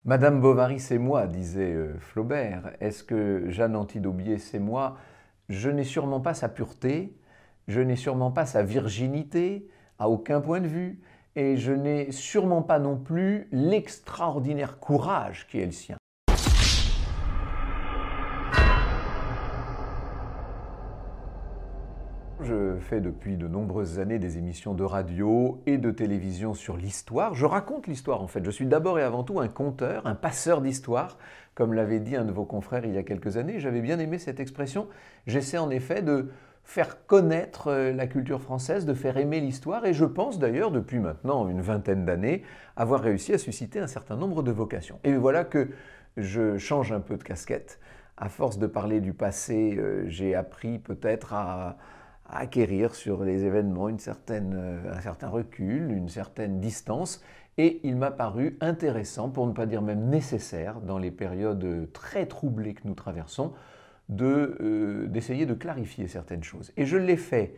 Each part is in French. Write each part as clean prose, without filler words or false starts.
Madame Bovary, c'est moi, disait Flaubert. Est-ce que Jeanne Antide-Aubier, c'est moi? Je n'ai sûrement pas sa pureté, je n'ai sûrement pas sa virginité, à aucun point de vue, et je n'ai sûrement pas non plus l'extraordinaire courage qui est le sien. Je fais depuis de nombreuses années des émissions de radio et de télévision sur l'histoire. Je raconte l'histoire en fait. Je suis d'abord et avant tout un conteur, un passeur d'histoire, comme l'avait dit un de vos confrères il y a quelques années. J'avais bien aimé cette expression. J'essaie en effet de faire connaître la culture française, de faire aimer l'histoire et je pense d'ailleurs depuis maintenant une vingtaine d'années avoir réussi à susciter un certain nombre de vocations. Et voilà que je change un peu de casquette. À force de parler du passé, j'ai appris peut-être à acquérir sur les événements un certain recul, une certaine distance, et il m'a paru intéressant, pour ne pas dire même nécessaire, dans les périodes très troublées que nous traversons, d'essayer de clarifier certaines choses. Et je l'ai fait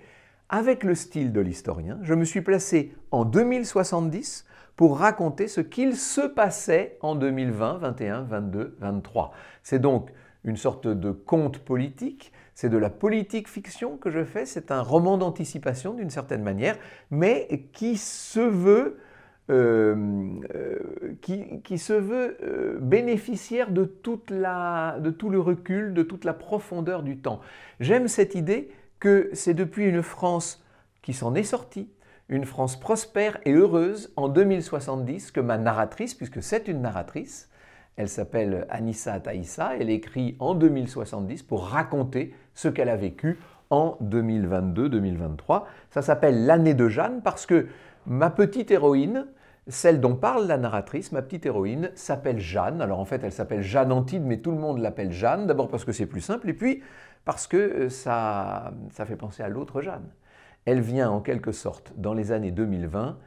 avec le style de l'historien. Je me suis placé en 2070 pour raconter ce qu'il se passait en 2020, 21, 22, 23. C'est donc une sorte de conte politique, c'est de la politique fiction que je fais, c'est un roman d'anticipation d'une certaine manière, mais qui se veut, bénéficiaire de tout le recul, de toute la profondeur du temps. J'aime cette idée que c'est depuis une France qui s'en est sortie, une France prospère et heureuse en 2070 que ma narratrice, puisque c'est une narratrice, elle s'appelle Anissa Ataïssa, elle écrit en 2070 pour raconter ce qu'elle a vécu en 2022-2023. Ça s'appelle l'année de Jeanne parce que ma petite héroïne, celle dont parle la narratrice, ma petite héroïne, s'appelle Jeanne. Alors en fait, elle s'appelle Jeanne Antide, mais tout le monde l'appelle Jeanne, d'abord parce que c'est plus simple, et puis parce que ça fait penser à l'autre Jeanne. Elle vient en quelque sorte, dans les années 2020,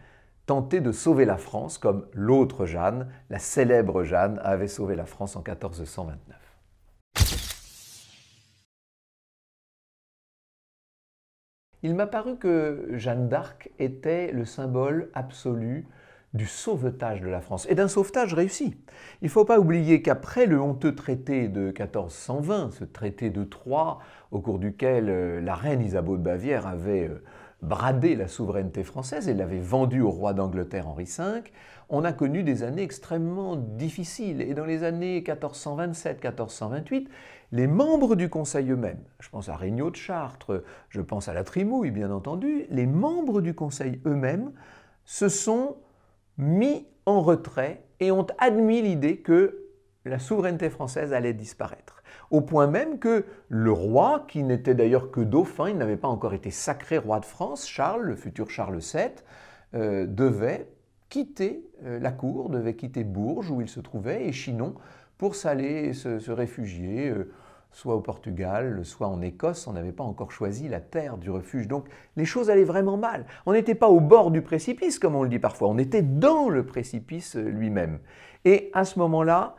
tenter de sauver la France comme l'autre Jeanne, la célèbre Jeanne, avait sauvé la France en 1429. Il m'a paru que Jeanne d'Arc était le symbole absolu du sauvetage de la France, et d'un sauvetage réussi. Il ne faut pas oublier qu'après le honteux traité de 1420, ce traité de Troyes, au cours duquel la reine Isabeau de Bavière avait bradé la souveraineté française et l'avait vendue au roi d'Angleterre Henri V, on a connu des années extrêmement difficiles. Et dans les années 1427-1428, les membres du Conseil eux-mêmes, je pense à Regnault de Chartres, je pense à la Trimouille bien entendu, les membres du Conseil eux-mêmes se sont mis en retrait et ont admis l'idée que la souveraineté française allait disparaître. Au point même que le roi, qui n'était d'ailleurs que dauphin, il n'avait pas encore été sacré roi de France, Charles, le futur Charles VII, devait quitter la cour, devait quitter Bourges où il se trouvait, et Chinon, pour s'aller se réfugier, soit au Portugal, soit en Écosse. On n'avait pas encore choisi la terre du refuge. Donc les choses allaient vraiment mal. On n'était pas au bord du précipice, comme on le dit parfois, on était dans le précipice lui-même. Et à ce moment-là,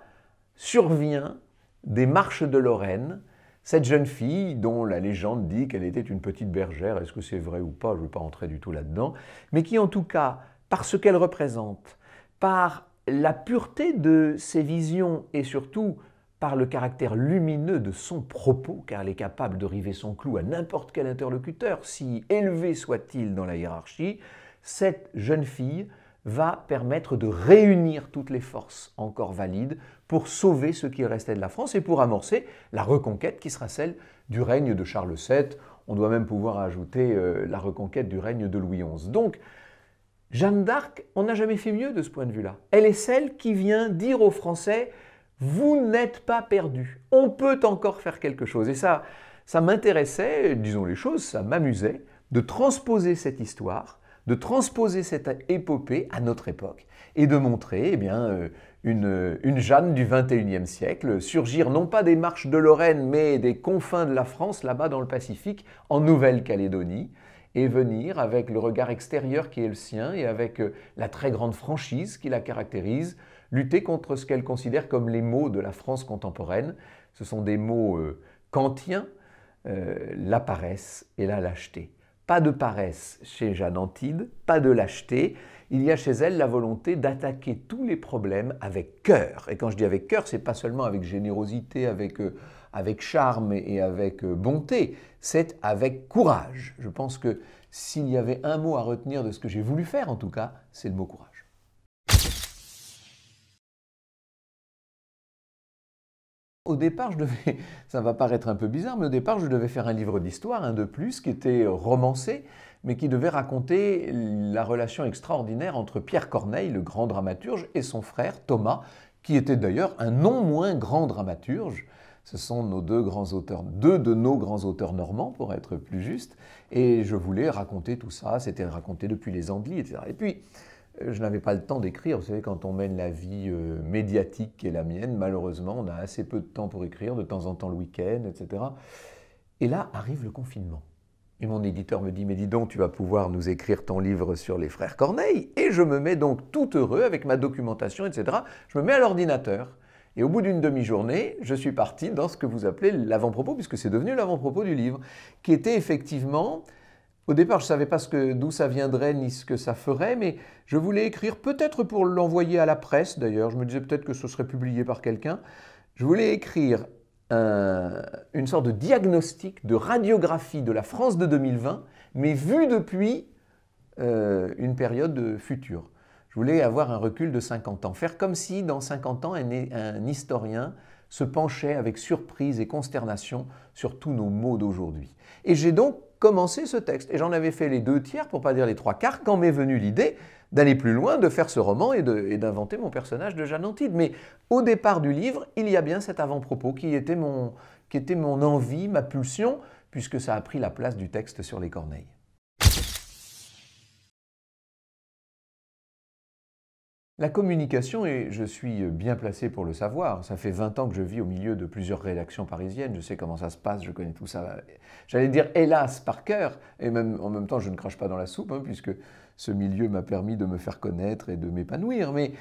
survient des Marches de Lorraine, cette jeune fille dont la légende dit qu'elle était une petite bergère, est-ce que c'est vrai ou pas, je ne veux pas entrer du tout là-dedans, mais qui en tout cas, par ce qu'elle représente, par la pureté de ses visions et surtout par le caractère lumineux de son propos, car elle est capable de river son clou à n'importe quel interlocuteur, si élevé soit-il dans la hiérarchie, cette jeune fille va permettre de réunir toutes les forces encore valides pour sauver ce qui restait de la France et pour amorcer la reconquête qui sera celle du règne de Charles VII. On doit même pouvoir ajouter la reconquête du règne de Louis XI. Donc, Jeanne d'Arc, on n'a jamais fait mieux de ce point de vue-là. Elle est celle qui vient dire aux Français « Vous n'êtes pas perdus, on peut encore faire quelque chose ». Et ça m'intéressait, disons les choses, ça m'amusait de transposer cette histoire, de transposer cette épopée à notre époque et de montrer eh bien, une Jeanne du XXIe siècle surgir non pas des Marches de Lorraine mais des confins de la France, là-bas dans le Pacifique, en Nouvelle-Calédonie, et venir avec le regard extérieur qui est le sien et avec la très grande franchise qui la caractérise, lutter contre ce qu'elle considère comme les maux de la France contemporaine. Ce sont des maux kantiens, la paresse et la lâcheté. Pas de paresse chez Jeanne Antide, pas de lâcheté. il y a chez elle la volonté d'attaquer tous les problèmes avec cœur. Et quand je dis avec cœur, ce n'est pas seulement avec générosité, avec charme et avec bonté, c'est avec courage. Je pense que s'il y avait un mot à retenir de ce que j'ai voulu faire, en tout cas, c'est le mot courage. Au départ, ça va paraître un peu bizarre, mais au départ, je devais faire un livre d'histoire, un de plus, qui était romancé, mais qui devait raconter la relation extraordinaire entre Pierre Corneille, le grand dramaturge, et son frère Thomas, qui était d'ailleurs un non moins grand dramaturge. Ce sont nos deux de nos grands auteurs normands, pour être plus juste, et je voulais raconter tout ça, c'était raconté depuis les Andelys, etc. Et puis, je n'avais pas le temps d'écrire. Vous savez, quand on mène la vie médiatique qui est la mienne, malheureusement, on a assez peu de temps pour écrire, de temps en temps le week-end, etc. Et là arrive le confinement. Et mon éditeur me dit, mais dis donc, tu vas pouvoir nous écrire ton livre sur les frères Corneille. Et je me mets donc tout heureux avec ma documentation, etc. Je me mets à l'ordinateur. Et au bout d'une demi-journée, je suis parti dans ce que vous appelez l'avant-propos, puisque c'est devenu l'avant-propos du livre, qui était effectivement... Au départ, je ne savais pas d'où ça viendrait ni ce que ça ferait, mais je voulais écrire, peut-être pour l'envoyer à la presse d'ailleurs, je me disais peut-être que ce serait publié par quelqu'un, je voulais écrire une sorte de diagnostic, de radiographie de la France de 2020, mais vue depuis une période future. Je voulais avoir un recul de 50 ans, faire comme si dans 50 ans, un historien se penchait avec surprise et consternation sur tous nos maux d'aujourd'hui. Et j'ai donc commencé ce texte. Et j'en avais fait les 2/3, pour ne pas dire les 3/4, quand m'est venue l'idée d'aller plus loin, de faire ce roman et d'inventer mon personnage de Jeanne Antide. Mais au départ du livre, il y a bien cet avant-propos qui était mon envie, ma pulsion, puisque ça a pris la place du texte sur les Corneilles. La communication, et je suis bien placé pour le savoir, ça fait 20 ans que je vis au milieu de plusieurs rédactions parisiennes, je sais comment ça se passe, je connais tout ça, j'allais dire hélas par cœur, et même, en même temps je ne crache pas dans la soupe, hein, puisque ce milieu m'a permis de me faire connaître et de m'épanouir, mais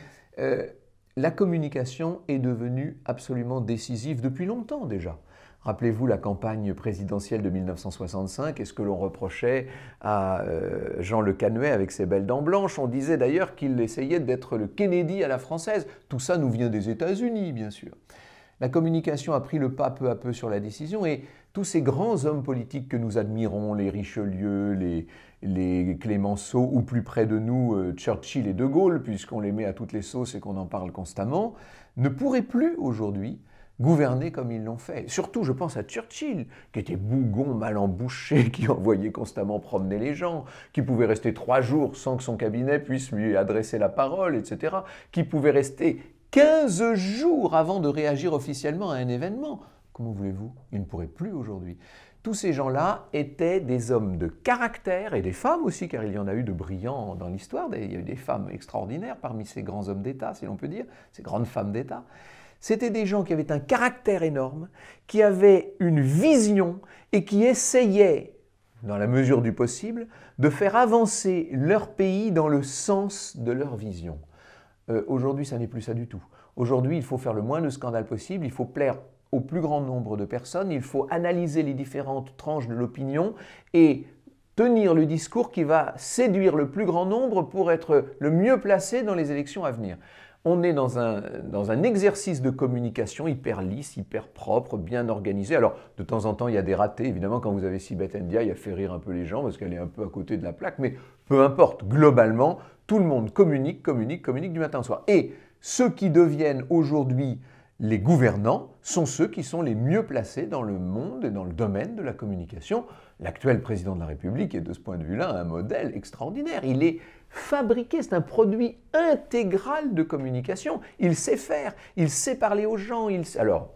la communication est devenue absolument décisive depuis longtemps déjà. Rappelez-vous la campagne présidentielle de 1965 et ce que l'on reprochait à Jean Le Canuet avec ses belles dents blanches. On disait d'ailleurs qu'il essayait d'être le Kennedy à la française. Tout ça nous vient des États-Unis, bien sûr. La communication a pris le pas peu à peu sur la décision et tous ces grands hommes politiques que nous admirons, les Richelieu, les Clémenceau ou plus près de nous, Churchill et De Gaulle, puisqu'on les met à toutes les sauces et qu'on en parle constamment, ne pourraient plus aujourd'hui gouverner comme ils l'ont fait. Surtout, je pense à Churchill, qui était bougon, mal embouché, qui envoyait constamment promener les gens, qui pouvait rester 3 jours sans que son cabinet puisse lui adresser la parole, etc., qui pouvait rester 15 jours avant de réagir officiellement à un événement. Comment voulez-vous? Il ne pourrait plus aujourd'hui. Tous ces gens-là étaient des hommes de caractère, et des femmes aussi, car il y en a eu de brillants dans l'histoire, il y a eu des femmes extraordinaires parmi ces grands hommes d'État, si l'on peut dire, ces grandes femmes d'État. C'était des gens qui avaient un caractère énorme, qui avaient une vision et qui essayaient, dans la mesure du possible, de faire avancer leur pays dans le sens de leur vision. Aujourd'hui, ça n'est plus ça du tout. Aujourd'hui, il faut faire le moins de scandales possible, il faut plaire au plus grand nombre de personnes, il faut analyser les différentes tranches de l'opinion et tenir le discours qui va séduire le plus grand nombre pour être le mieux placé dans les élections à venir. On est dans un exercice de communication hyper lisse, hyper propre, bien organisé. Alors, de temps en temps, il y a des ratés. Évidemment, quand vous avez Sibeth Ndiaye, il a fait rire un peu les gens parce qu'elle est un peu à côté de la plaque. Mais peu importe, globalement, tout le monde communique du matin au soir. Et ceux qui deviennent aujourd'hui les gouvernants sont ceux qui sont les mieux placés dans le monde et dans le domaine de la communication. L'actuel président de la République est de ce point de vue-là un modèle extraordinaire. Il est fabriqué, c'est un produit intégral de communication. Il sait faire, il sait parler aux gens. Alors,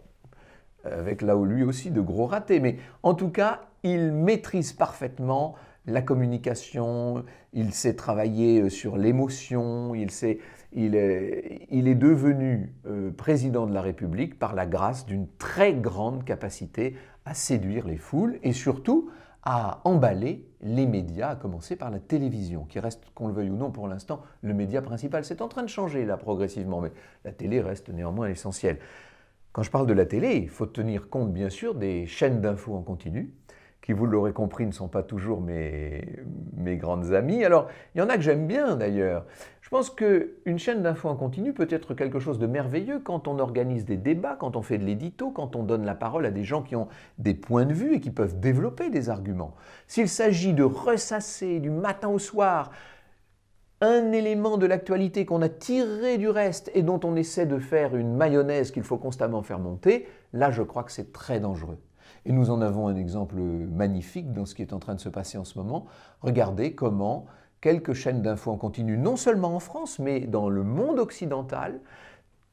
avec là où lui aussi de gros ratés, mais en tout cas, il maîtrise parfaitement la communication, il sait travailler sur l'émotion, il est devenu président de la République par la grâce d'une très grande capacité à séduire les foules et surtout à emballer les médias, à commencer par la télévision, qui reste, qu'on le veuille ou non pour l'instant, le média principal. C'est en train de changer là progressivement, mais la télé reste néanmoins l'essentiel. Quand je parle de la télé, il faut tenir compte bien sûr des chaînes d'infos en continu, qui, vous l'aurez compris, ne sont pas toujours mes grandes amies. Alors, il y en a que j'aime bien d'ailleurs. Je pense qu'une chaîne d'infos en continu peut être quelque chose de merveilleux quand on organise des débats, quand on fait de l'édito, quand on donne la parole à des gens qui ont des points de vue et qui peuvent développer des arguments. S'il s'agit de ressasser du matin au soir un élément de l'actualité qu'on a tiré du reste et dont on essaie de faire une mayonnaise qu'il faut constamment faire monter, là je crois que c'est très dangereux. Et nous en avons un exemple magnifique dans ce qui est en train de se passer en ce moment. Regardez comment quelques chaînes d'infos en continu, non seulement en France, mais dans le monde occidental,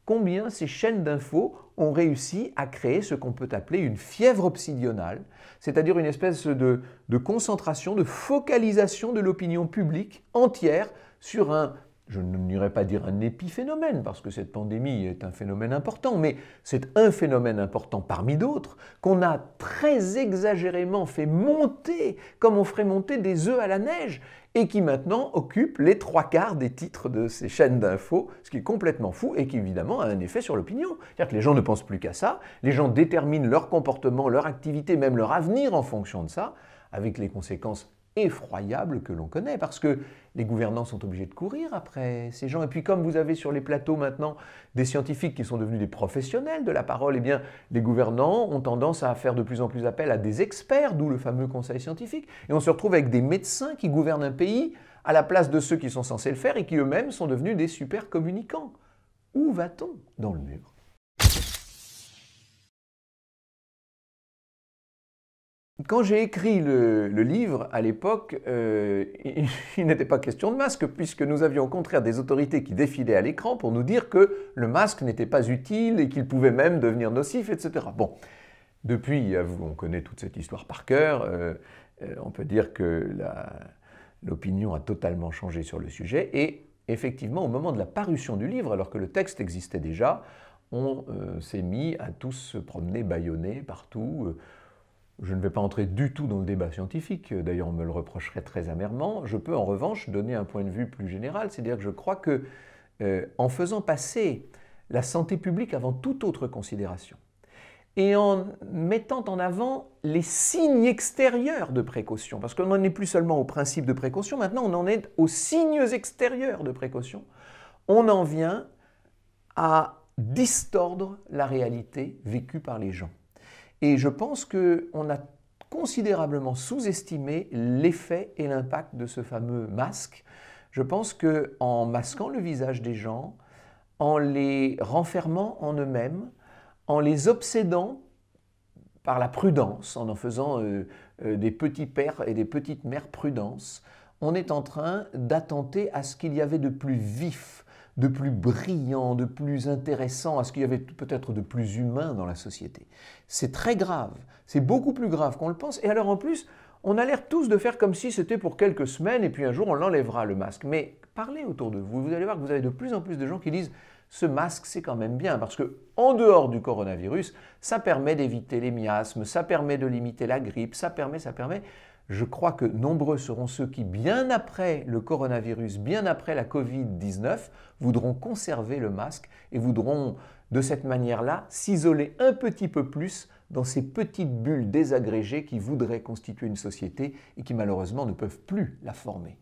combien ces chaînes d'infos ont réussi à créer ce qu'on peut appeler une fièvre obsidionale, c'est-à-dire une espèce de concentration, de focalisation de l'opinion publique entière sur un, je n'irais pas dire un épiphénomène, parce que cette pandémie est un phénomène important, mais c'est un phénomène important parmi d'autres, qu'on a très exagérément fait monter, comme on ferait monter des œufs à la neige, et qui maintenant occupe les 3/4 des titres de ces chaînes d'infos, ce qui est complètement fou et qui évidemment a un effet sur l'opinion. C'est-à-dire que les gens ne pensent plus qu'à ça, les gens déterminent leur comportement, leur activité, même leur avenir en fonction de ça, avec les conséquences effroyables que l'on connaît, parce que les gouvernants sont obligés de courir après ces gens. Et puis comme vous avez sur les plateaux maintenant des scientifiques qui sont devenus des professionnels de la parole, eh bien les gouvernants ont tendance à faire de plus en plus appel à des experts, d'où le fameux conseil scientifique. Et on se retrouve avec des médecins qui gouvernent un pays à la place de ceux qui sont censés le faire et qui eux-mêmes sont devenus des super communicants. Où va-t-on dans le mur ? Quand j'ai écrit le livre, à l'époque, il n'était pas question de masque, puisque nous avions au contraire des autorités qui défilaient à l'écran pour nous dire que le masque n'était pas utile et qu'il pouvait même devenir nocif, etc. Bon, depuis, on connaît toute cette histoire par cœur, on peut dire que l'opinion a totalement changé sur le sujet, et effectivement, au moment de la parution du livre, alors que le texte existait déjà, on s'est mis à tous se promener bâillonnés partout. Je ne vais pas entrer du tout dans le débat scientifique, d'ailleurs on me le reprocherait très amèrement. Je peux en revanche donner un point de vue plus général, c'est-à-dire que je crois que en faisant passer la santé publique avant toute autre considération et en mettant en avant les signes extérieurs de précaution, parce qu'on n'en est plus seulement au principe de précaution, maintenant on en est aux signes extérieurs de précaution, on en vient à distordre la réalité vécue par les gens. Et je pense qu'on a considérablement sous-estimé l'effet et l'impact de ce fameux masque. Je pense qu'en masquant le visage des gens, en les renfermant en eux-mêmes, en les obsédant par la prudence, en faisant des petits pères et des petites mères prudence, on est en train d'attenter à ce qu'il y avait de plus vif, de plus brillant, de plus intéressant, à ce qu'il y avait peut-être de plus humain dans la société. C'est très grave, c'est beaucoup plus grave qu'on le pense, et alors en plus, on a l'air tous de faire comme si c'était pour quelques semaines, et puis un jour on l'enlèvera le masque. Mais parlez autour de vous, vous allez voir que vous avez de plus en plus de gens qui disent « ce masque c'est quand même bien », parce que en dehors du coronavirus, ça permet d'éviter les miasmes, ça permet de limiter la grippe, ça permet. Je crois que nombreux seront ceux qui, bien après le coronavirus, bien après la Covid-19, voudront conserver le masque et voudront, de cette manière-là, s'isoler un petit peu plus dans ces petites bulles désagrégées qui voudraient constituer une société et qui malheureusement ne peuvent plus la former.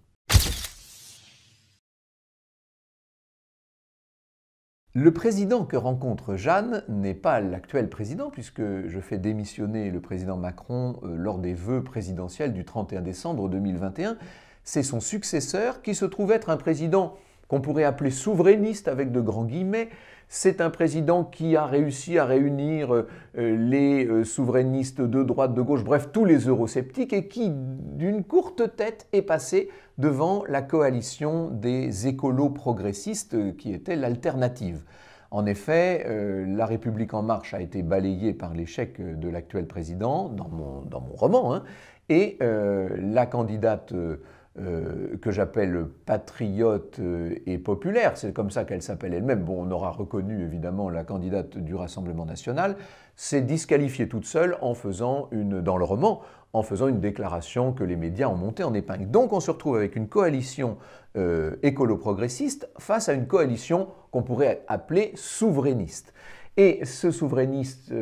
Le président que rencontre Jeanne n'est pas l'actuel président, puisque je fais démissionner le président Macron lors des vœux présidentiels du 31 décembre 2021. C'est son successeur qui se trouve être un président qu'on pourrait appeler souverainiste avec de grands guillemets. C'est un président qui a réussi à réunir les souverainistes de droite, de gauche, bref, tous les eurosceptiques, et qui, d'une courte tête, est passé devant la coalition des écolos progressistes qui était l'alternative. En effet, La République en marche a été balayée par l'échec de l'actuel président, dans mon roman, hein, et la candidate que j'appelle patriote et populaire, c'est comme ça qu'elle s'appelle elle-même, bon, on aura reconnu évidemment la candidate du Rassemblement national, s'est disqualifiée toute seule en faisant dans le roman, en faisant une déclaration que les médias ont montée en épingle. Donc on se retrouve avec une coalition écolo-progressiste face à une coalition qu'on pourrait appeler souverainiste. Et ce souverainiste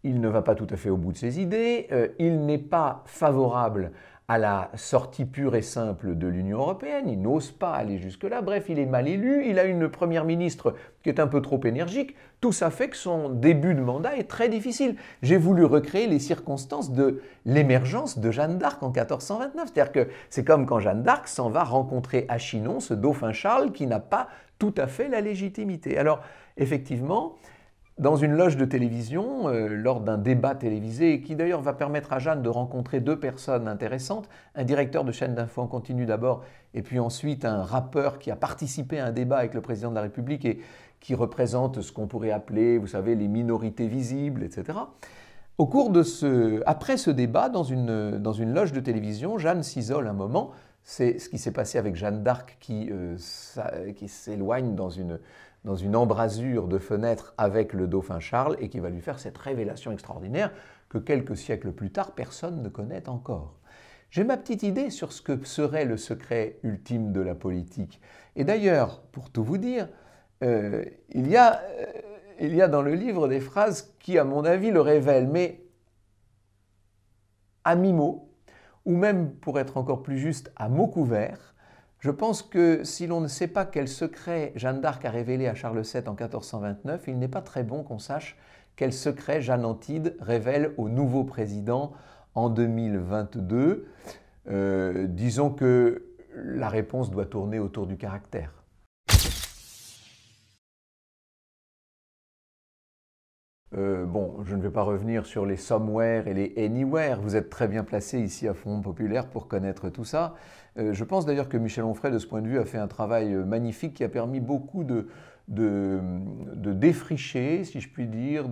il ne va pas tout à fait au bout de ses idées, il n'est pas favorable à la sortie pure et simple de l'Union européenne, il n'ose pas aller jusque-là, bref, il est mal élu, il a une première ministre qui est un peu trop énergique, tout ça fait que son début de mandat est très difficile. J'ai voulu recréer les circonstances de l'émergence de Jeanne d'Arc en 1429, c'est-à-dire que c'est comme quand Jeanne d'Arc s'en va rencontrer à Chinon ce dauphin Charles qui n'a pas tout à fait la légitimité. Alors, effectivement, dans une loge de télévision, lors d'un débat télévisé, qui d'ailleurs va permettre à Jeanne de rencontrer deux personnes intéressantes, un directeur de chaîne d'infos en continu d'abord, et puis ensuite un rappeur qui a participé à un débat avec le président de la République et qui représente ce qu'on pourrait appeler, vous savez, les minorités visibles, etc. Au cours de après ce débat, dans une loge de télévision, Jeanne s'isole un moment. C'est ce qui s'est passé avec Jeanne d'Arc qui s'éloigne dans une embrasure de fenêtre avec le dauphin Charles et qui va lui faire cette révélation extraordinaire que quelques siècles plus tard, personne ne connaît encore. J'ai ma petite idée sur ce que serait le secret ultime de la politique. Et d'ailleurs, pour tout vous dire, il y a dans le livre des phrases qui, à mon avis, le révèlent, mais à mi-mot, ou même, pour être encore plus juste, à mots couverts. Je pense que si l'on ne sait pas quel secret Jeanne d'Arc a révélé à Charles VII en 1429, il n'est pas très bon qu'on sache quel secret Jeanne Antide révèle au nouveau président en 2022. Disons que la réponse doit tourner autour du caractère. Bon, je ne vais pas revenir sur les somewhere et les anywhere. Vous êtes très bien placé ici à Front Populaire pour connaître tout ça. Je pense d'ailleurs que Michel Onfray, de ce point de vue, a fait un travail magnifique qui a permis beaucoup de défricher, si je puis dire,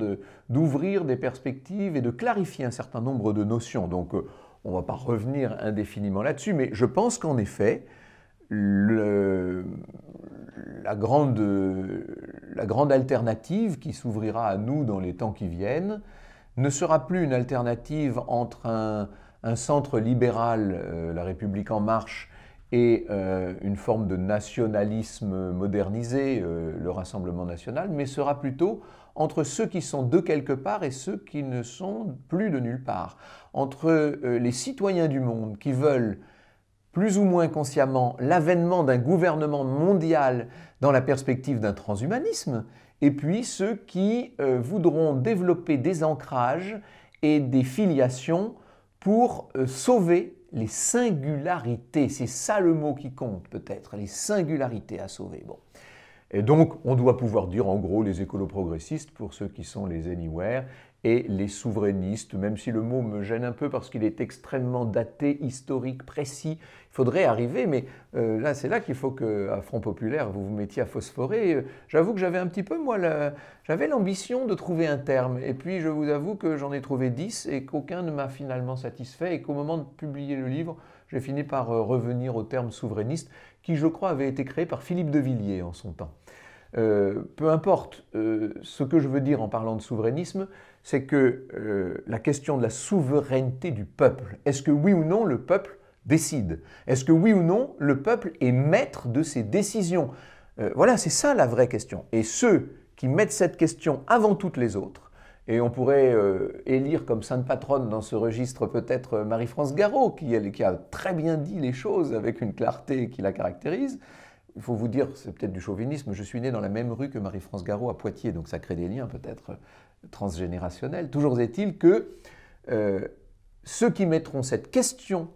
d'ouvrir des perspectives et de clarifier un certain nombre de notions. Donc, on ne va pas revenir indéfiniment là-dessus, mais je pense qu'en effet, la grande alternative qui s'ouvrira à nous dans les temps qui viennent ne sera plus une alternative entre un centre libéral, la République en marche, et une forme de nationalisme modernisé, le Rassemblement national, mais sera plutôt entre ceux qui sont de quelque part et ceux qui ne sont plus de nulle part, entre les citoyens du monde qui veulent plus ou moins consciemment l'avènement d'un gouvernement mondial dans la perspective d'un transhumanisme, et puis ceux qui voudront développer des ancrages et des filiations pour sauver les singularités. C'est ça le mot qui compte peut-être, les singularités à sauver. Bon. Et donc, on doit pouvoir dire en gros les écolo-progressistes pour ceux qui sont les anywhere et les souverainistes, même si le mot me gêne un peu parce qu'il est extrêmement daté, historique, précis. Il faudrait arriver, mais là, c'est là qu'il faut qu'à Front Populaire, vous vous mettiez à phosphorer. J'avoue que j'avais un petit peu, moi, j'avais l'ambition de trouver un terme. Et puis, je vous avoue que j'en ai trouvé 10 et qu'aucun ne m'a finalement satisfait et qu'au moment de publier le livre, j'ai fini par revenir au terme souverainiste qui, je crois, avait été créé par Philippe de Villiers en son temps. Peu importe, ce que je veux dire en parlant de souverainisme, c'est que la question de la souveraineté du peuple, est-ce que oui ou non le peuple décide? Est-ce que oui ou non le peuple est maître de ses décisions? Voilà, c'est ça la vraie question. Et ceux qui mettent cette question avant toutes les autres, et on pourrait élire comme sainte patronne dans ce registre peut-être Marie-France Garot, qui a très bien dit les choses avec une clarté qui la caractérise. Il faut vous dire, c'est peut-être du chauvinisme, je suis né dans la même rue que Marie-France Garot à Poitiers, donc ça crée des liens peut-être transgénérationnels. Toujours est-il que ceux qui mettront cette question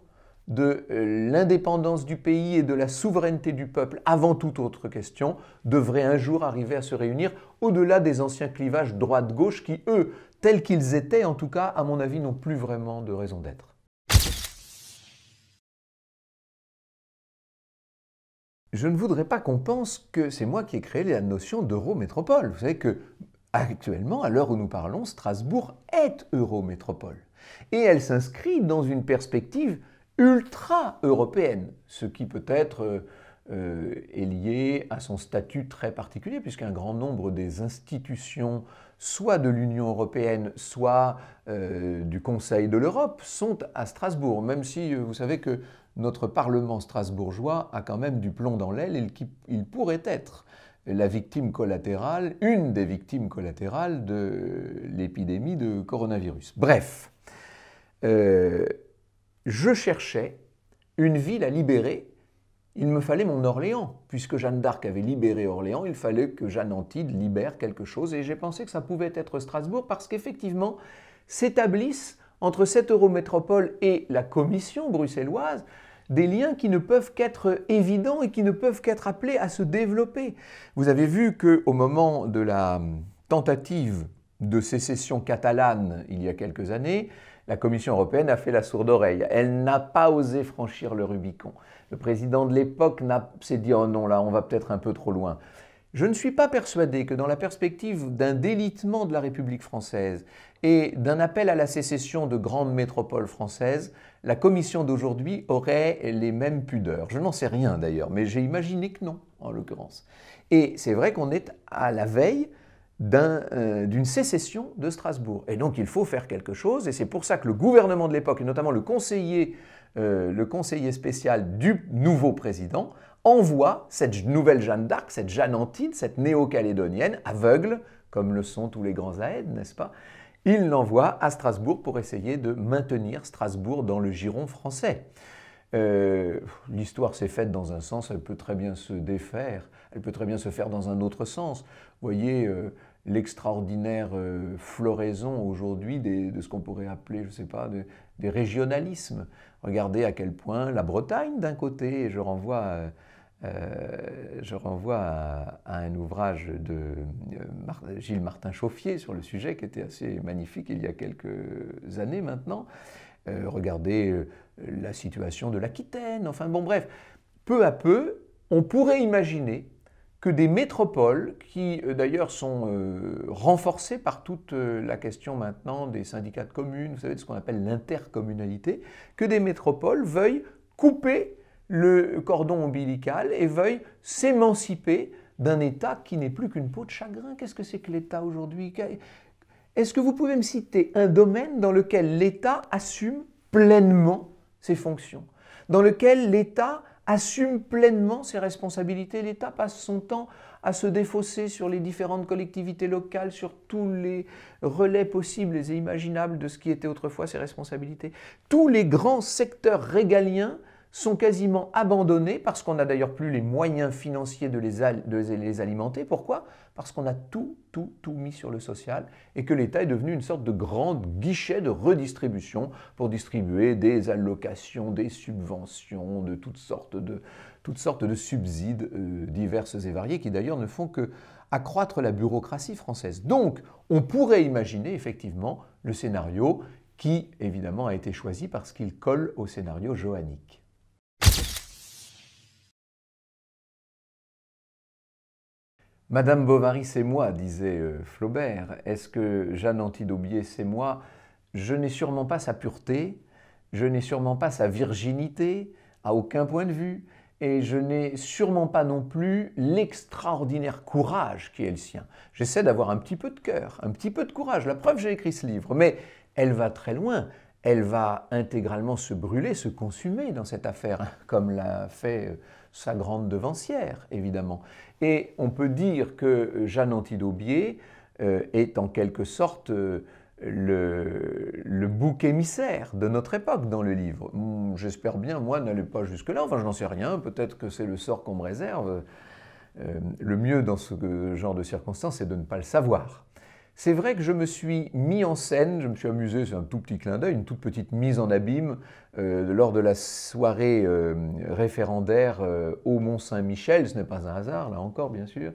de l'indépendance du pays et de la souveraineté du peuple avant toute autre question devraient un jour arriver à se réunir au-delà des anciens clivages droite-gauche qui, eux, tels qu'ils étaient en tout cas, à mon avis, n'ont plus vraiment de raison d'être. Je ne voudrais pas qu'on pense que c'est moi qui ai créé la notion d'Eurométropole. Vous savez que actuellement, à l'heure où nous parlons, Strasbourg est Eurométropole. Et elle s'inscrit dans une perspective ultra-européenne, ce qui peut-être est lié à son statut très particulier, puisqu'un grand nombre des institutions, soit de l'Union européenne, soit du Conseil de l'Europe, sont à Strasbourg, même si vous savez que notre Parlement strasbourgeois a quand même du plomb dans l'aile et qu'il pourrait être la victime collatérale, une des victimes collatérales de l'épidémie de coronavirus. Bref, je cherchais une ville à libérer. Il me fallait mon Orléans. Puisque Jeanne d'Arc avait libéré Orléans, il fallait que Jeanne Antide libère quelque chose. Et j'ai pensé que ça pouvait être Strasbourg parce qu'effectivement, s'établissent entre cette eurométropole et la Commission bruxelloise des liens qui ne peuvent qu'être évidents et qui ne peuvent qu'être appelés à se développer. Vous avez vu qu'au moment de la tentative de sécession catalane il y a quelques années, la Commission européenne a fait la sourde oreille. Elle n'a pas osé franchir le Rubicon. Le président de l'époque s'est dit « Oh non, là, on va peut-être un peu trop loin ». Je ne suis pas persuadé que dans la perspective d'un délitement de la République française et d'un appel à la sécession de grandes métropoles françaises, la Commission d'aujourd'hui aurait les mêmes pudeurs. Je n'en sais rien d'ailleurs, mais j'ai imaginé que non, en l'occurrence. Et c'est vrai qu'on est à la veille d'une sécession de Strasbourg. Et donc il faut faire quelque chose, et c'est pour ça que le gouvernement de l'époque, et notamment le conseiller spécial du nouveau président, envoie cette nouvelle Jeanne d'Arc, cette Jeanne Antide, cette néo-calédonienne, aveugle, comme le sont tous les grands aèdes, n'est-ce pas? Il l'envoie à Strasbourg pour essayer de maintenir Strasbourg dans le giron français. L'histoire s'est faite dans un sens, elle peut très bien se défaire, elle peut très bien se faire dans un autre sens. Vous voyez l'extraordinaire floraison aujourd'hui de ce qu'on pourrait appeler, je ne sais pas, des régionalismes. Regardez à quel point la Bretagne d'un côté, et je renvoie à un ouvrage de Gilles Martin-Chauffier sur le sujet qui était assez magnifique il y a quelques années maintenant. Regardez la situation de l'Aquitaine, enfin bon bref, peu à peu, on pourrait imaginer que des métropoles, qui d'ailleurs sont renforcées par toute la question maintenant des syndicats de communes, vous savez, de ce qu'on appelle l'intercommunalité, que des métropoles veuillent couper le cordon ombilical et veuillent s'émanciper d'un État qui n'est plus qu'une peau de chagrin. Qu'est-ce que c'est que l'État aujourd'hui? Est-ce que vous pouvez me citer un domaine dans lequel l'État assume pleinement ses fonctions, dans lequel l'État assume pleinement ses responsabilités? L'État passe son temps à se défausser sur les différentes collectivités locales, sur tous les relais possibles et imaginables de ce qui était autrefois ses responsabilités. Tous les grands secteurs régaliens sont quasiment abandonnés parce qu'on n'a d'ailleurs plus les moyens financiers de les alimenter. Pourquoi? Parce qu'on a tout mis sur le social et que l'État est devenu une sorte de grand guichet de redistribution pour distribuer des allocations, des subventions, de toutes sortes de subsides diverses et variés qui d'ailleurs ne font que accroître la bureaucratie française. Donc, on pourrait imaginer effectivement le scénario qui, évidemment, a été choisi parce qu'il colle au scénario johannique. Madame Bovary, c'est moi, disait Flaubert. Est-ce que Jeanne Antide Aubier, c'est moi? Je n'ai sûrement pas sa pureté, je n'ai sûrement pas sa virginité, à aucun point de vue, et je n'ai sûrement pas non plus l'extraordinaire courage qui est le sien. J'essaie d'avoir un petit peu de cœur, un petit peu de courage. La preuve, j'ai écrit ce livre, mais elle va très loin. Elle va intégralement se brûler, se consumer dans cette affaire, comme l'a fait sa grande devancière, évidemment. Et on peut dire que Jeanne Antide Aubier est en quelque sorte le bouc émissaire de notre époque dans le livre. J'espère bien, moi, n'allez pas jusque-là, enfin je n'en sais rien, peut-être que c'est le sort qu'on me réserve. Le mieux dans ce genre de circonstances, c'est de ne pas le savoir. C'est vrai que je me suis mis en scène, je me suis amusé, c'est un tout petit clin d'œil, une toute petite mise en abîme lors de la soirée référendaire au Mont-Saint-Michel. Ce n'est pas un hasard, là encore, bien sûr.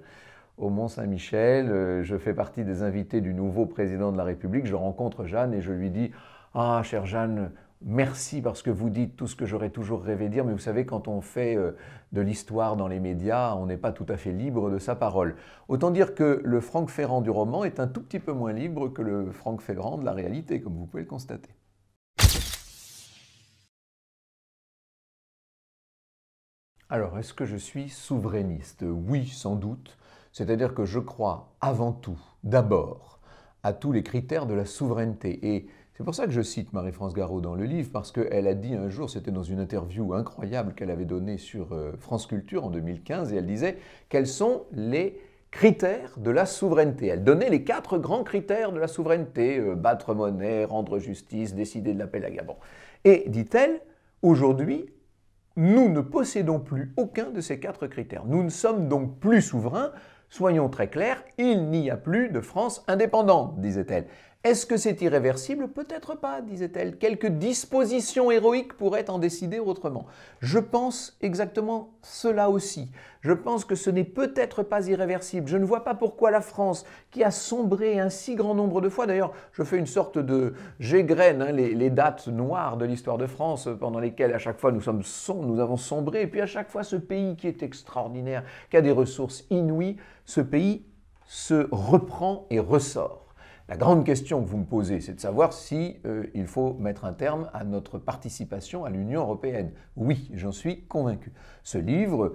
Au Mont-Saint-Michel, je fais partie des invités du nouveau président de la République. Je rencontre Jeanne et je lui dis « Ah, chère Jeanne, merci parce que vous dites tout ce que j'aurais toujours rêvé de dire, mais vous savez, quand on fait de l'histoire dans les médias, on n'est pas tout à fait libre de sa parole. » Autant dire que le Franck Ferrand du roman est un tout petit peu moins libre que le Franck Ferrand de la réalité, comme vous pouvez le constater. Alors, est-ce que je suis souverainiste? Oui, sans doute. C'est-à-dire que je crois avant tout, d'abord, à tous les critères de la souveraineté. Et C'est pour ça que je cite Marie-France Garot dans le livre, parce qu'elle a dit un jour, c'était dans une interview incroyable qu'elle avait donnée sur France Culture en 2015, et elle disait quels sont les critères de la souveraineté. Elle donnait les 4 grands critères de la souveraineté, battre monnaie, rendre justice, décider de l'appel à Gabon. Et, dit-elle, aujourd'hui, nous ne possédons plus aucun de ces 4 critères. Nous ne sommes donc plus souverains. Soyons très clairs, il n'y a plus de France indépendante, disait-elle. Est-ce que c'est irréversible? Peut-être pas, disait-elle. Quelques dispositions héroïques pourraient en décider autrement. Je pense exactement cela aussi. Je pense que ce n'est peut-être pas irréversible. Je ne vois pas pourquoi la France, qui a sombré un si grand nombre de fois, d'ailleurs, je fais une sorte de... j'égrène les dates noires de l'histoire de France, pendant lesquelles à chaque fois nous avons sombré, et puis à chaque fois ce pays qui est extraordinaire, qui a des ressources inouïes, ce pays se reprend et ressort. La grande question que vous me posez, c'est de savoir si il faut mettre un terme à notre participation à l'Union européenne. Oui, j'en suis convaincu. Ce livre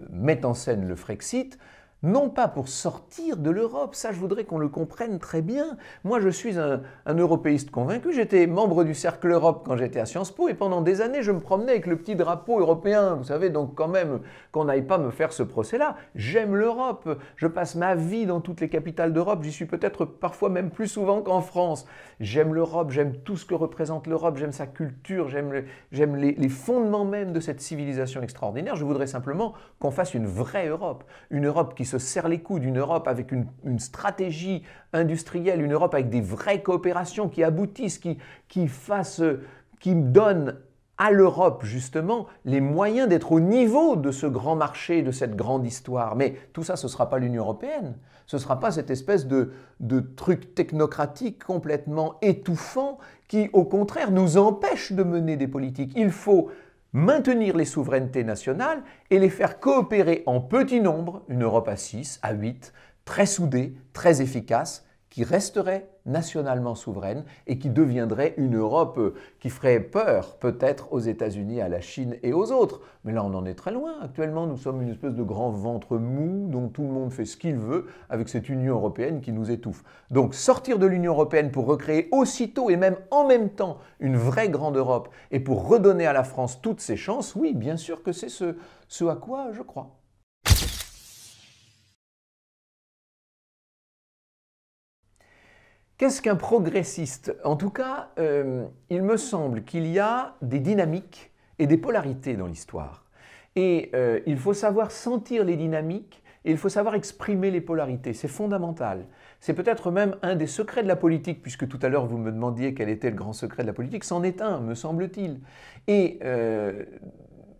met en scène le Frexit, non pas pour sortir de l'Europe, ça je voudrais qu'on le comprenne très bien. Moi je suis un européiste convaincu, j'étais membre du Cercle Europe quand j'étais à Sciences Po et pendant des années je me promenais avec le petit drapeau européen, vous savez, donc quand même qu'on n'aille pas me faire ce procès-là. J'aime l'Europe, je passe ma vie dans toutes les capitales d'Europe, j'y suis peut-être parfois même plus souvent qu'en France. J'aime l'Europe, j'aime tout ce que représente l'Europe, j'aime sa culture, j'aime les fondements même de cette civilisation extraordinaire. Je voudrais simplement qu'on fasse une vraie Europe, une Europe qui se serre les coudes, une Europe avec une stratégie industrielle, une Europe avec des vraies coopérations qui aboutissent, qui donnent à l'Europe justement les moyens d'être au niveau de ce grand marché, de cette grande histoire. Mais tout ça, ce ne sera pas l'Union européenne, ce ne sera pas cette espèce de truc technocratique complètement étouffant qui, au contraire, nous empêche de mener des politiques. Il faut maintenir les souverainetés nationales et les faire coopérer en petit nombre, une Europe à 6, à 8, très soudée, très efficace, qui resterait nationalement souveraine et qui deviendrait une Europe qui ferait peur peut-être aux États-Unis, à la Chine et aux autres. Mais là, on en est très loin. Actuellement, nous sommes une espèce de grand ventre mou dont tout le monde fait ce qu'il veut avec cette Union européenne qui nous étouffe. Donc, sortir de l'Union européenne pour recréer aussitôt et même en même temps une vraie grande Europe et pour redonner à la France toutes ses chances, oui, bien sûr que c'est ce à quoi je crois. Qu'est-ce qu'un progressiste? En tout cas, il me semble qu'il y a des dynamiques et des polarités dans l'histoire. Et il faut savoir sentir les dynamiques et il faut savoir exprimer les polarités. C'est fondamental. C'est peut-être même un des secrets de la politique, puisque tout à l'heure vous me demandiez quel était le grand secret de la politique. C'en est un, me semble-t-il. Et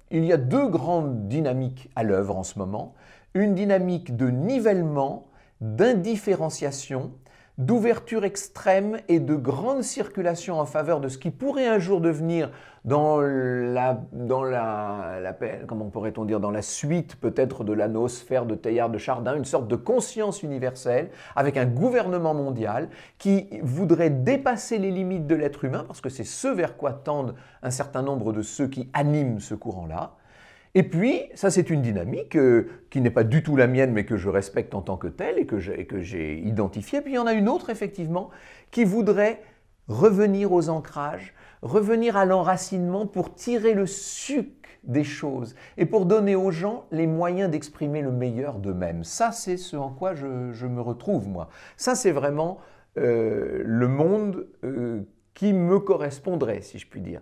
il y a 2 grandes dynamiques à l'œuvre en ce moment. Une dynamique de nivellement, d'indifférenciation, d'ouverture extrême et de grande circulation en faveur de ce qui pourrait un jour devenir comment pourrait-on dire, dans la suite peut-être de la noosphère de Teilhard de Chardin, une sorte de conscience universelle avec un gouvernement mondial qui voudrait dépasser les limites de l'être humain, parce que c'est ce vers quoi tendent un certain nombre de ceux qui animent ce courant-là. Et puis, ça c'est une dynamique qui n'est pas du tout la mienne, mais que je respecte en tant que telle et que j'ai identifiée. Puis il y en a une autre, effectivement, qui voudrait revenir aux ancrages, revenir à l'enracinement pour tirer le suc des choses et pour donner aux gens les moyens d'exprimer le meilleur d'eux-mêmes. Ça, c'est ce en quoi je me retrouve, moi. Ça, c'est vraiment le monde qui me correspondrait, si je puis dire.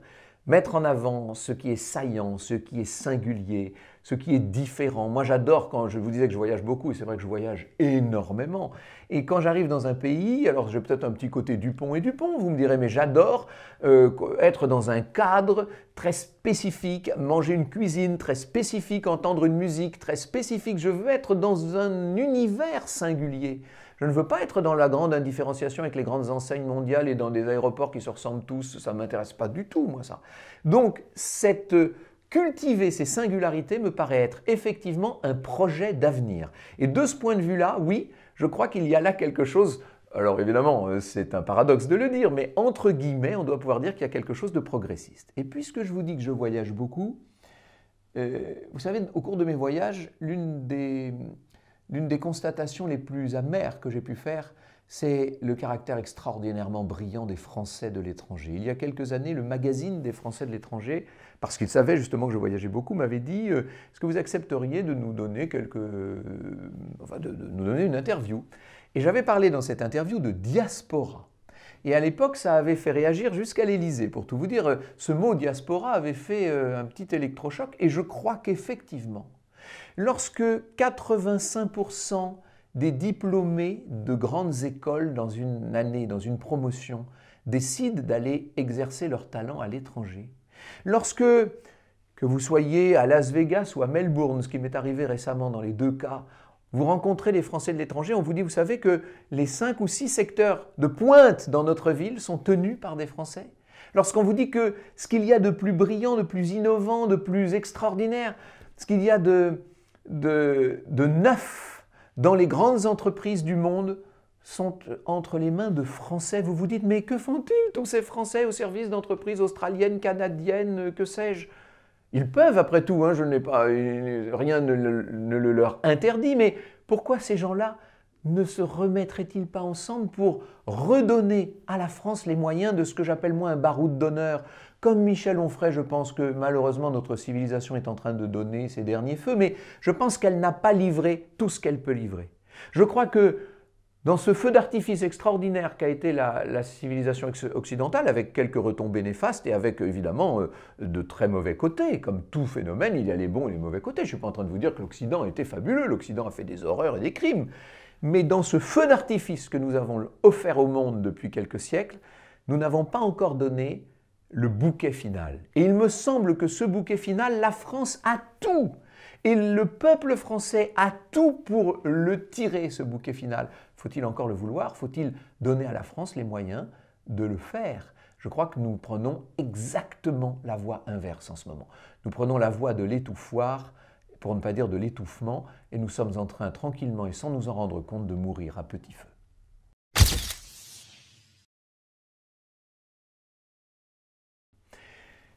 Mettre en avant ce qui est saillant, ce qui est singulier, ce qui est différent. Moi, j'adore quand je vous disais que je voyage beaucoup, et c'est vrai que je voyage énormément. Et quand j'arrive dans un pays, alors j'ai peut-être un petit côté Dupont et Dupont, vous me direz, mais j'adore être dans un cadre très spécifique, manger une cuisine très spécifique, entendre une musique très spécifique. Je veux être dans un univers singulier. Je ne veux pas être dans la grande indifférenciation avec les grandes enseignes mondiales et dans des aéroports qui se ressemblent tous. Ça ne m'intéresse pas du tout, moi, ça. Donc, cultiver ces singularités me paraît être effectivement un projet d'avenir. Et de ce point de vue-là, oui, je crois qu'il y a là quelque chose. Alors évidemment, c'est un paradoxe de le dire, mais entre guillemets, on doit pouvoir dire qu'il y a quelque chose de progressiste. Et puisque je vous dis que je voyage beaucoup, vous savez, au cours de mes voyages, l'une des constatations les plus amères que j'ai pu faire, c'est le caractère extraordinairement brillant des Français de l'étranger. Il y a quelques années, le magazine des Français de l'étranger, parce qu'il savait justement que je voyageais beaucoup, m'avait dit est-ce que vous accepteriez de nous donner de nous donner une interview? Et j'avais parlé dans cette interview de diaspora. Et à l'époque, ça avait fait réagir jusqu'à l'Élysée. Pour tout vous dire, ce mot diaspora avait fait un petit électrochoc. Et je crois qu'effectivement, lorsque 85% des diplômés de grandes écoles dans une année, dans une promotion, décident d'aller exercer leur talent à l'étranger, lorsque, que vous soyez à Las Vegas ou à Melbourne, ce qui m'est arrivé récemment dans les deux cas, vous rencontrez les Français de l'étranger, on vous dit, vous savez que les 5 ou 6 secteurs de pointe dans notre ville sont tenus par des Français. Lorsqu'on vous dit que ce qu'il y a de plus brillant, de plus innovant, de plus extraordinaire, ce qu'il y a de neuf dans les grandes entreprises du monde sont entre les mains de Français, vous vous dites, mais que font-ils tous ces Français au service d'entreprises australiennes, canadiennes, que sais-je? Ils peuvent, après tout, hein, rien ne le leur interdit, mais pourquoi ces gens-là ne se remettraient-ils pas ensemble pour redonner à la France les moyens de ce que j'appelle moi un baroud d'honneur? Comme Michel Onfray, je pense que malheureusement notre civilisation est en train de donner ses derniers feux, mais je pense qu'elle n'a pas livré tout ce qu'elle peut livrer. Je crois que dans ce feu d'artifice extraordinaire qu'a été la civilisation occidentale, avec quelques retombées néfastes et avec évidemment de très mauvais côtés, comme tout phénomène, il y a les bons et les mauvais côtés. Je ne suis pas en train de vous dire que l'Occident était fabuleux, l'Occident a fait des horreurs et des crimes. Mais dans ce feu d'artifice que nous avons offert au monde depuis quelques siècles, nous n'avons pas encore donné le bouquet final. Et il me semble que ce bouquet final, la France a tout. Et le peuple français a tout pour le tirer, ce bouquet final. Faut-il encore le vouloir? Faut-il donner à la France les moyens de le faire? Je crois que nous prenons exactement la voie inverse en ce moment. Nous prenons la voie de l'étouffoir, pour ne pas dire de l'étouffement, et nous sommes en train tranquillement et sans nous en rendre compte de mourir à petit feu.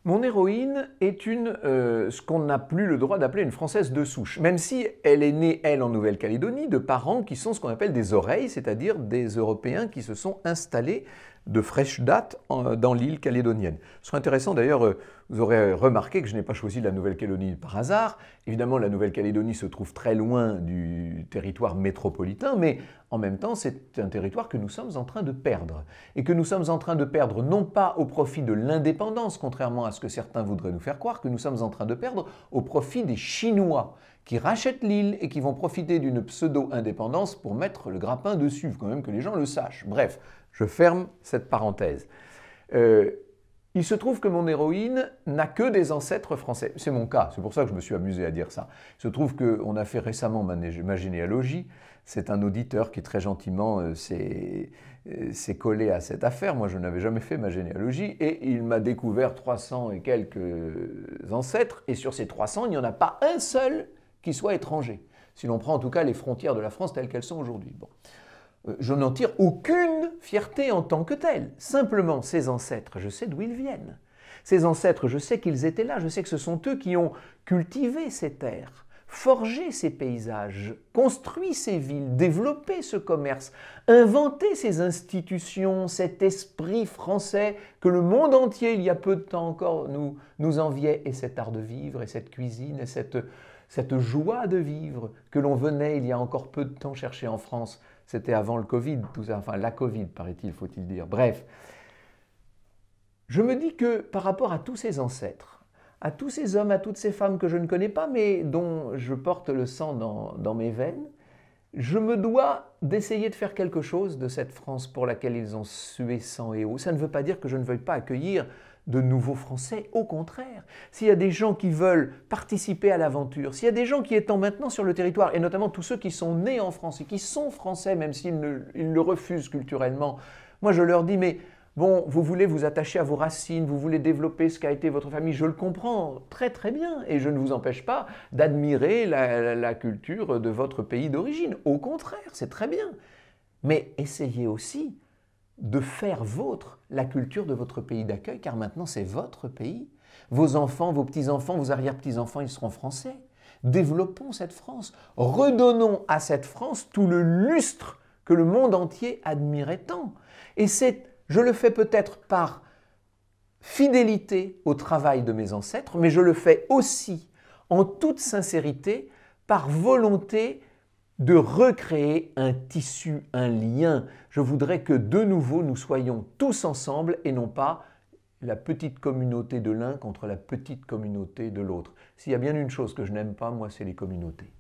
Mon héroïne est ce qu'on n'a plus le droit d'appeler une Française de souche, même si elle est née, elle, en Nouvelle-Calédonie, de parents qui sont ce qu'on appelle des oreilles, c'est-à-dire des Européens qui se sont installés de fraîche date dans l'île calédonienne. Ce serait intéressant d'ailleurs, vous aurez remarqué que je n'ai pas choisi la Nouvelle-Calédonie par hasard. Évidemment, la Nouvelle-Calédonie se trouve très loin du territoire métropolitain, mais en même temps, c'est un territoire que nous sommes en train de perdre. Et que nous sommes en train de perdre non pas au profit de l'indépendance, contrairement à ce que certains voudraient nous faire croire, que nous sommes en train de perdre au profit des Chinois qui rachètent l'île et qui vont profiter d'une pseudo-indépendance pour mettre le grappin dessus. Il faut quand même que les gens le sachent. Bref, je ferme cette parenthèse. Il se trouve que mon héroïne n'a que des ancêtres français. C'est mon cas, c'est pour ça que je me suis amusé à dire ça. Il se trouve qu'on a fait récemment ma généalogie. C'est un auditeur qui très gentiment s'est collé à cette affaire. Moi, je n'avais jamais fait ma généalogie et il m'a découvert 300 et quelques ancêtres. Et sur ces 300, il n'y en a pas un seul qui soit étranger. Si l'on prend en tout cas les frontières de la France telles qu'elles sont aujourd'hui. Bon. Je n'en tire aucune fierté en tant que telle. Simplement, ces ancêtres, je sais d'où ils viennent. Ces ancêtres, je sais qu'ils étaient là. Je sais que ce sont eux qui ont cultivé ces terres, forgé ces paysages, construit ces villes, développé ce commerce, inventé ces institutions, cet esprit français que le monde entier, il y a peu de temps encore, nous enviait, et cet art de vivre, et cette cuisine, et cette joie de vivre que l'on venait il y a encore peu de temps chercher en France. C'était avant le Covid, tout ça, enfin la Covid, paraît-il, faut-il dire. Bref, je me dis que par rapport à tous ces ancêtres, à tous ces hommes, à toutes ces femmes que je ne connais pas, mais dont je porte le sang dans mes veines, je me dois d'essayer de faire quelque chose de cette France pour laquelle ils ont sué sang et eau. Ça ne veut pas dire que je ne veuille pas accueillir de nouveaux Français, au contraire. S'il y a des gens qui veulent participer à l'aventure, s'il y a des gens qui étant maintenant sur le territoire, et notamment tous ceux qui sont nés en France et qui sont français, même s'ils le refusent culturellement, moi je leur dis, mais bon, vous voulez vous attacher à vos racines, vous voulez développer ce qu'a été votre famille, je le comprends très très bien, et je ne vous empêche pas d'admirer la culture de votre pays d'origine. Au contraire, c'est très bien. Mais essayez aussi de faire vôtre la culture de votre pays d'accueil, car maintenant c'est votre pays. Vos enfants, vos petits-enfants, vos arrière-petits-enfants, ils seront français. Développons cette France. Redonnons à cette France tout le lustre que le monde entier admirait tant. Et je le fais peut-être par fidélité au travail de mes ancêtres, mais je le fais aussi en toute sincérité par volonté de recréer un tissu, un lien. Je voudrais que de nouveau nous soyons tous ensemble et non pas la petite communauté de l'un contre la petite communauté de l'autre. S'il y a bien une chose que je n'aime pas, moi, c'est les communautés.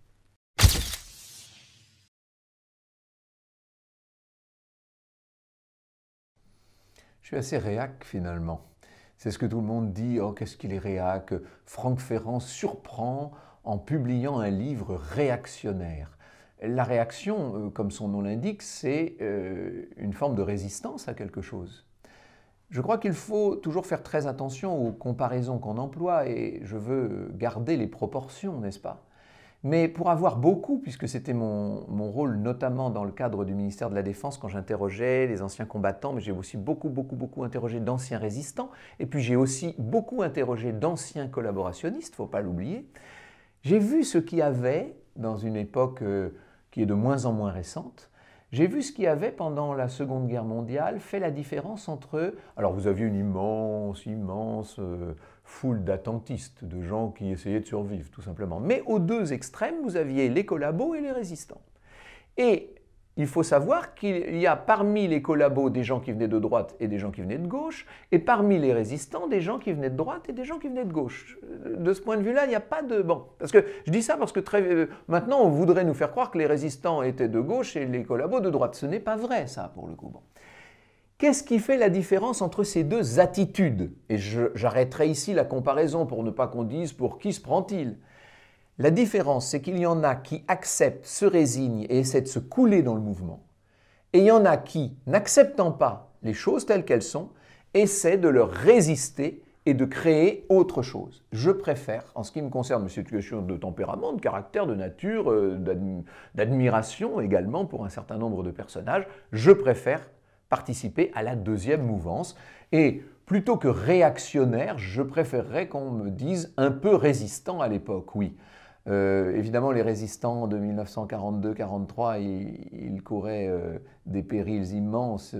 Je suis assez réac finalement. C'est ce que tout le monde dit, oh qu'est-ce qu'il est réac. Franck Ferrand surprend en publiant un livre réactionnaire. La réaction, comme son nom l'indique, c'est une forme de résistance à quelque chose. Je crois qu'il faut toujours faire très attention aux comparaisons qu'on emploie et je veux garder les proportions, n'est-ce pas? Mais pour avoir beaucoup, puisque c'était mon rôle notamment dans le cadre du ministère de la Défense quand j'interrogeais les anciens combattants, mais j'ai aussi beaucoup interrogé d'anciens résistants, et puis j'ai aussi beaucoup interrogé d'anciens collaborationnistes, il ne faut pas l'oublier. J'ai vu ce qu'il y avait dans une époque qui est de moins en moins récente. J'ai vu ce qui avait, pendant la Seconde Guerre mondiale, fait la différence entre... Alors vous aviez une immense foule d'attentistes, de gens qui essayaient de survivre, tout simplement. Mais aux deux extrêmes, vous aviez les collabos et les résistants. Et il faut savoir qu'il y a parmi les collabos des gens qui venaient de droite et des gens qui venaient de gauche, et parmi les résistants des gens qui venaient de droite et des gens qui venaient de gauche. De ce point de vue-là, il n'y a pas de... Bon, parce que je dis ça parce que maintenant, on voudrait nous faire croire que les résistants étaient de gauche et les collabos de droite. Ce n'est pas vrai, ça, pour le coup. Bon. Qu'est-ce qui fait la différence entre ces deux attitudes? Et j'arrêterai ici la comparaison pour ne pas qu'on dise pour qui se prend-il. La différence, c'est qu'il y en a qui acceptent, se résignent et essaient de se couler dans le mouvement. Et il y en a qui, n'acceptant pas les choses telles qu'elles sont, essaient de leur résister et de créer autre chose. Je préfère, en ce qui me concerne, cette situation de tempérament, de caractère, de nature, d'admiration également pour un certain nombre de personnages, je préfère participer à la deuxième mouvance. Et plutôt que réactionnaire, je préférerais qu'on me dise un peu résistant à l'époque, oui. Évidemment, les résistants de 1942-43, ils couraient des périls immenses,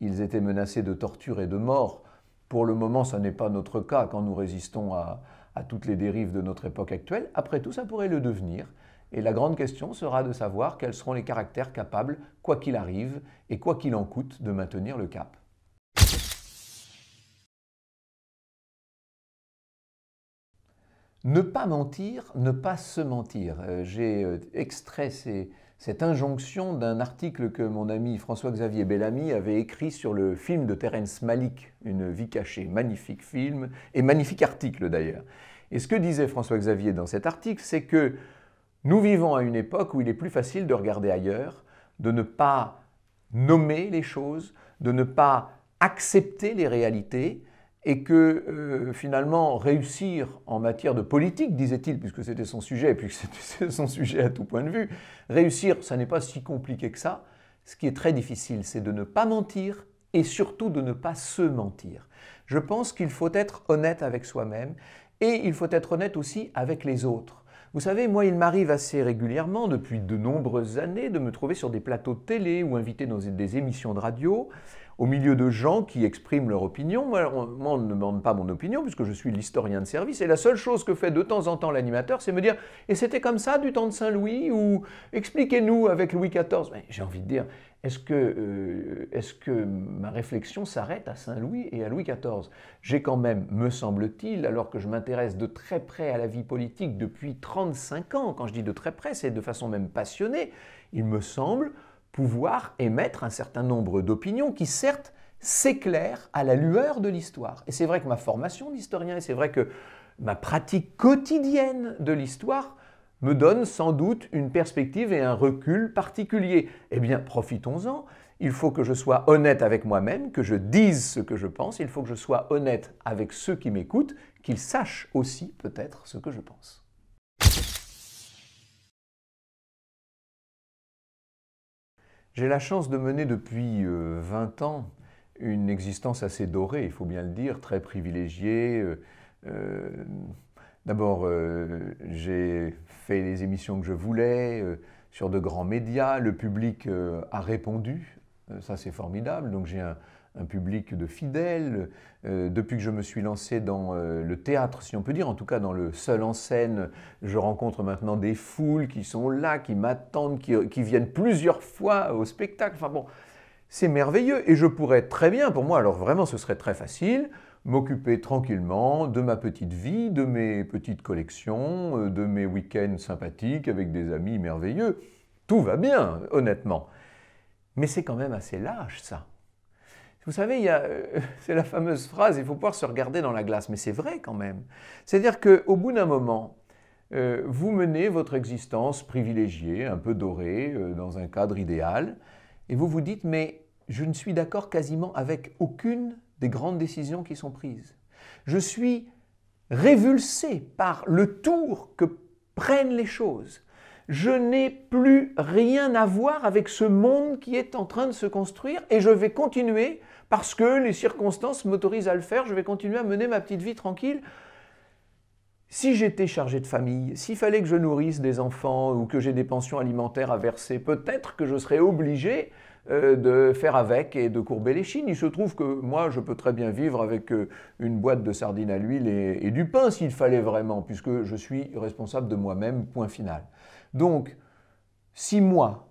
ils étaient menacés de torture et de mort. Pour le moment, ça n'est pas notre cas quand nous résistons à toutes les dérives de notre époque actuelle. Après tout, ça pourrait le devenir. Et la grande question sera de savoir quels seront les caractères capables, quoi qu'il arrive et quoi qu'il en coûte, de maintenir le cap. Ne pas mentir, ne pas se mentir. J'ai extrait cette injonction d'un article que mon ami François-Xavier Bellamy avait écrit sur le film de Terrence Malick, Une vie cachée. Magnifique film et magnifique article d'ailleurs. Et ce que disait François-Xavier dans cet article, c'est que nous vivons à une époque où il est plus facile de regarder ailleurs, de ne pas nommer les choses, de ne pas accepter les réalités, et que finalement réussir en matière de politique, disait-il, puisque c'était son sujet, et puis que c'était son sujet à tout point de vue, réussir, ça n'est pas si compliqué que ça. Ce qui est très difficile, c'est de ne pas mentir et surtout de ne pas se mentir. Je pense qu'il faut être honnête avec soi-même et il faut être honnête aussi avec les autres. Vous savez, moi, il m'arrive assez régulièrement, depuis de nombreuses années, de me trouver sur des plateaux de télé ou invité dans des émissions de radio, au milieu de gens qui expriment leur opinion. Moi, on ne me demande pas mon opinion puisque je suis l'historien de service et la seule chose que fait de temps en temps l'animateur, c'est me dire « Et c'était comme ça du temps de Saint-Louis » ou « Expliquez-nous avec Louis XIV ». J'ai envie de dire « Est-ce que ma réflexion s'arrête à Saint-Louis et à Louis XIV » J'ai quand même, me semble-t-il, alors que je m'intéresse de très près à la vie politique depuis 35 ans, quand je dis de très près, c'est de façon même passionnée, il me semble pouvoir émettre un certain nombre d'opinions qui, certes, s'éclairent à la lueur de l'histoire. Et c'est vrai que ma formation d'historien, et c'est vrai que ma pratique quotidienne de l'histoire me donne sans doute une perspective et un recul particulier. Eh bien, profitons-en. Il faut que je sois honnête avec moi-même, que je dise ce que je pense. Il faut que je sois honnête avec ceux qui m'écoutent, qu'ils sachent aussi peut-être ce que je pense. J'ai la chance de mener depuis 20 ans une existence assez dorée, il faut bien le dire, très privilégiée. D'abord, j'ai fait les émissions que je voulais, sur de grands médias, le public a répondu, ça c'est formidable, donc j'ai un public de fidèles. Depuis que je me suis lancé dans le théâtre, si on peut dire, en tout cas dans le seul en scène, je rencontre maintenant des foules qui sont là, qui m'attendent, qui viennent plusieurs fois au spectacle. Enfin bon, c'est merveilleux et je pourrais très bien, pour moi, alors vraiment ce serait très facile, m'occuper tranquillement de ma petite vie, de mes petites collections, de mes week-ends sympathiques avec des amis merveilleux. Tout va bien, honnêtement. Mais c'est quand même assez lâche, ça. Vous savez, c'est la fameuse phrase, il faut pouvoir se regarder dans la glace, mais c'est vrai quand même. C'est-à-dire qu'au bout d'un moment, vous menez votre existence privilégiée, un peu dorée, dans un cadre idéal, et vous vous dites, mais je ne suis d'accord quasiment avec aucune des grandes décisions qui sont prises. Je suis révulsé par le tour que prennent les choses. Je n'ai plus rien à voir avec ce monde qui est en train de se construire et je vais continuer, parce que les circonstances m'autorisent à le faire, je vais continuer à mener ma petite vie tranquille. Si j'étais chargé de famille, s'il fallait que je nourrisse des enfants ou que j'ai des pensions alimentaires à verser, peut-être que je serais obligé de faire avec et de courber les chines. Il se trouve que moi, je peux très bien vivre avec une boîte de sardines à l'huile et du pain s'il fallait vraiment, puisque je suis responsable de moi-même, point final. Donc, si moi,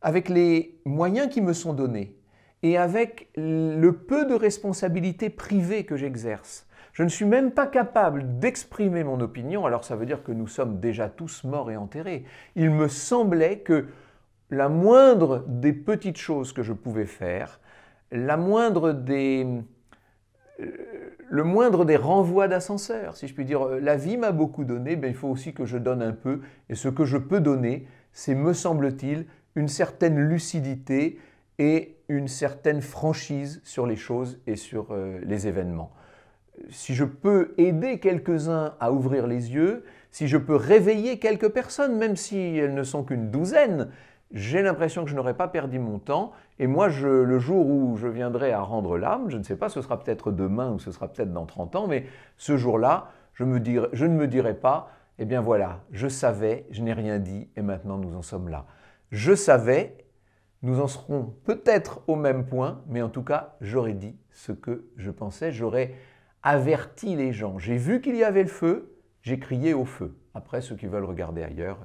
avec les moyens qui me sont donnés et avec le peu de responsabilités privées que j'exerce, je ne suis même pas capable d'exprimer mon opinion, alors ça veut dire que nous sommes déjà tous morts et enterrés. Il me semblait que la moindre des petites choses que je pouvais faire, le moindre des renvois d'ascenseur, si je puis dire, la vie m'a beaucoup donné, ben il faut aussi que je donne un peu, et ce que je peux donner, c'est, me semble-t-il, une certaine lucidité et une certaine franchise sur les choses et sur les événements. Si je peux aider quelques-uns à ouvrir les yeux, si je peux réveiller quelques personnes, même si elles ne sont qu'une douzaine, j'ai l'impression que je n'aurai pas perdu mon temps. Et moi, le jour où je viendrai à rendre l'âme, je ne sais pas, ce sera peut-être demain ou ce sera peut-être dans 30 ans, mais ce jour-là, je ne me dirai pas, eh bien voilà, je savais, je n'ai rien dit et maintenant nous en sommes là. Je savais, nous en serons peut-être au même point, mais en tout cas, j'aurais dit ce que je pensais, j'aurais averti les gens. J'ai vu qu'il y avait le feu, j'ai crié au feu. Après, ceux qui veulent regarder ailleurs,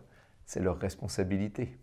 c'est leur responsabilité.